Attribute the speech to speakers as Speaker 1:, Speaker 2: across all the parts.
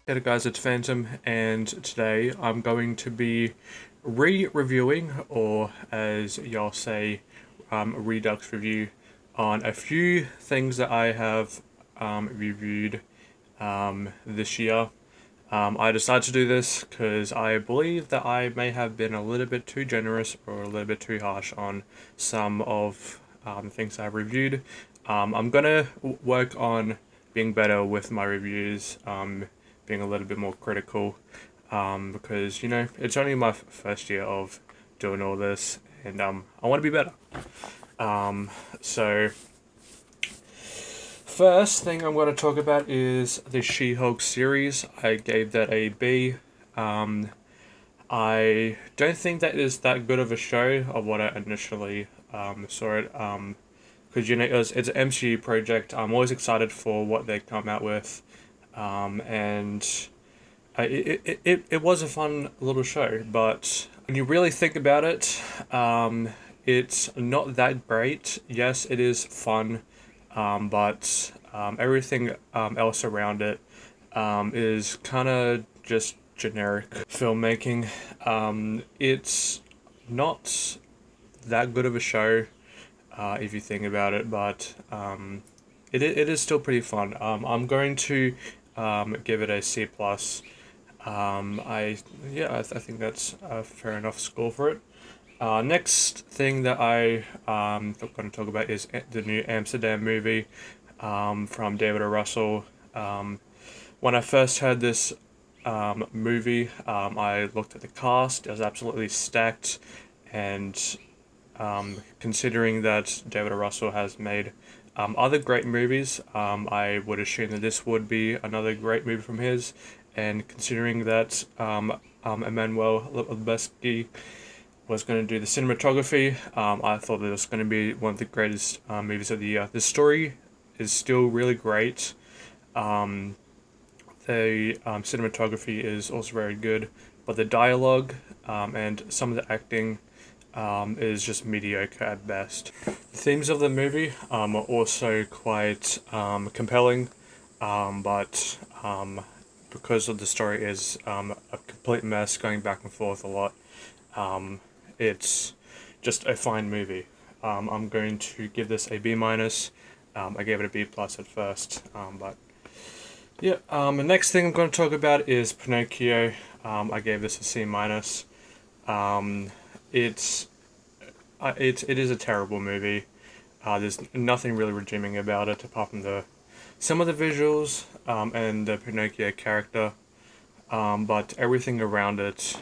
Speaker 1: Hey guys, it's Phantom, and today I'm going to be re-reviewing, or as y'all say, a Redux review on a few things that I have reviewed this year. I decided to do this because I believe that I may have been a little bit too generous or a little bit too harsh on some of things I've reviewed. I'm gonna work on being better with my reviews, being a little bit more critical, because it's only my first year of doing all this, and I want to be better. So first thing I'm going to talk about is the She-Hulk series. I gave that a B. I don't think that is that good of a show of what I initially saw it. Because it's an MCU project. I'm always excited for what they come out with, and it was a fun little show. But when you really think about it, it's not that great. Yes, it is fun, but everything else around it is kind of just generic filmmaking. It's not that good of a show if you think about it, but it is still pretty fun. I'm going to give it a C plus. I think that's a fair enough score for it. Next thing that I going to talk about is the new Amsterdam movie from David O. Russell. When I first heard this movie, I looked at the cast. It was absolutely stacked, and considering that David O. Russell has made other great movies, I would assume that this would be another great movie from his. And considering that Emmanuel Lubezki was going to do the cinematography, I thought that it was going to be one of the greatest movies of the year. The story is still really great. The cinematography is also very good, but the dialogue and some of the acting is just mediocre at best. The themes of the movie are also quite compelling, but because of the story is a complete mess, going back and forth a lot, it's just a fine movie. I'm going to give this a B minus. I gave it a B plus at first, but yeah. The next thing I'm going to talk about is Pinocchio. I gave this a C minus. It's it is a terrible movie. There's nothing really redeeming about it apart from some of the visuals and the Pinocchio character, but everything around it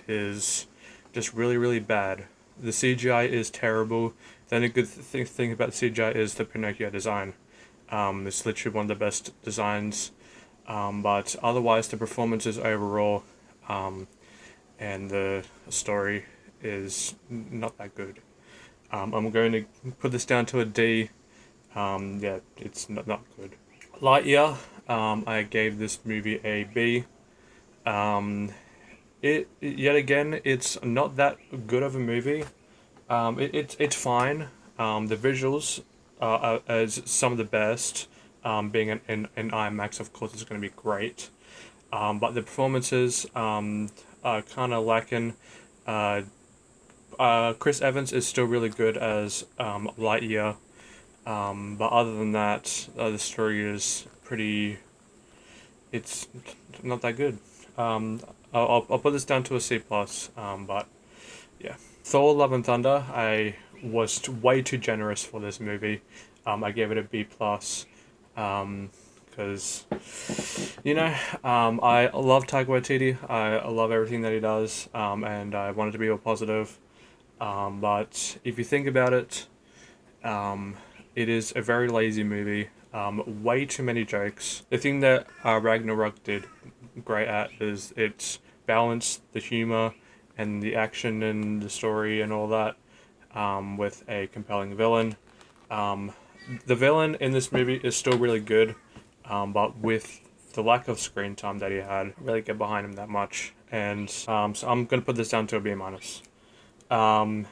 Speaker 1: is just really, really bad. The CGI is terrible. The only good thing about the CGI is the Pinocchio design. It's literally one of the best designs, but otherwise the performances overall and the story is not that good. I'm going to put this down to a D. Yeah, it's not good. Lightyear, I gave this movie a B. Yet again, it's not that good of a movie. It's fine. The visuals are as some of the best. Being in IMAX, of course, is going to be great. But the performances are kind of lacking. Chris Evans is still really good as Lightyear. But other than that, the story is pretty. It's not that good. I'll put this down to a C plus. But yeah, Thor: Love and Thunder. I was way too generous for this movie. I gave it a B plus. Because I love Taika Waititi. I love everything that he does. And I wanted to be all positive. But if you think about it, it is a very lazy movie. Way too many jokes. The thing that Ragnarok did great at is it's balanced the humor and the action and the story and all that with a compelling villain. The villain in this movie is still really good, but with the lack of screen time that he had, I really get behind him that much. And so I'm going to put this down to a B minus. And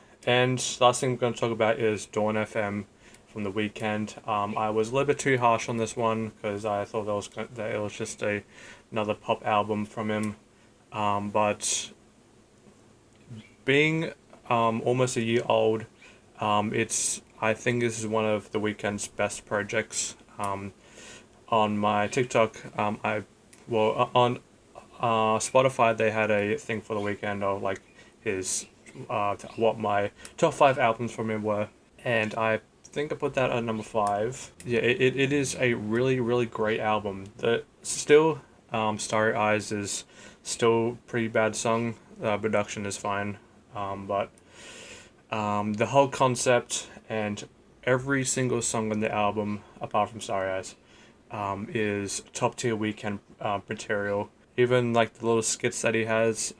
Speaker 1: last thing I'm going to talk about is Dawn FM from the weekend. I was a little bit too harsh on this one because I thought that it was just another pop album from him. But being almost a year old, I think this is one of the weekend's best projects. On my TikTok, on Spotify they had a thing for the weekend of like his what my top 5 albums from him were, and I think I put that at number 5. Yeah, it is a really great album. Starry Eyes is still pretty bad song. Production is fine, but the whole concept and every single song on the album, apart from Starry Eyes, is top tier weekend material. Even like the little skits that he has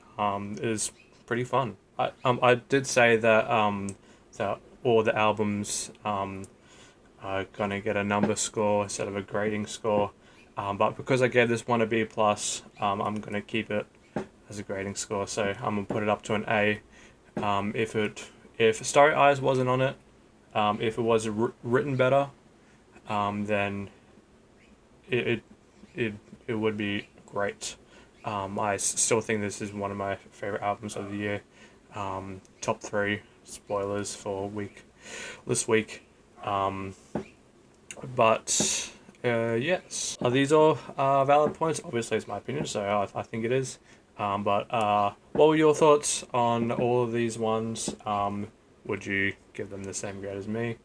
Speaker 1: is pretty fun. I did say that all the albums are gonna get a number score instead of a grading score, but because I gave this one a B plus, I'm gonna keep it as a grading score. So I'm gonna put it up to an A. If Starry Eyes wasn't on it, if it was written better, then it it it would be great. I still think this is one of my favorite albums of the year. Top 3 spoilers for this week. But yes, are these all valid points? Obviously, it's my opinion, so I think it is. But what were your thoughts on all of these ones? Would you give them the same grade as me?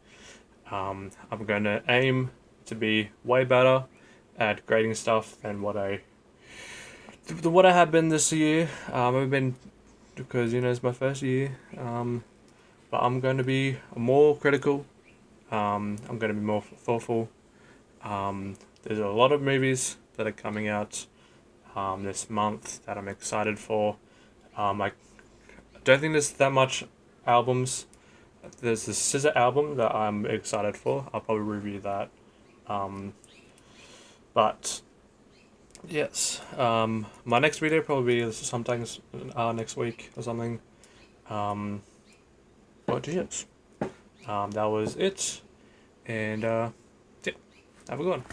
Speaker 1: I'm going to aim to be way better at grading stuff than what I have been this year. I've been, because it's my first year. But I'm going to be more critical. I'm going to be more thoughtful. There's a lot of movies that are coming out this month that I'm excited for. I don't think there's that much albums. There's the Scissor album that I'm excited for. I'll probably review that. But yes, my next video probably is sometimes next week or something. But yes, that was it, and yeah, have a good one.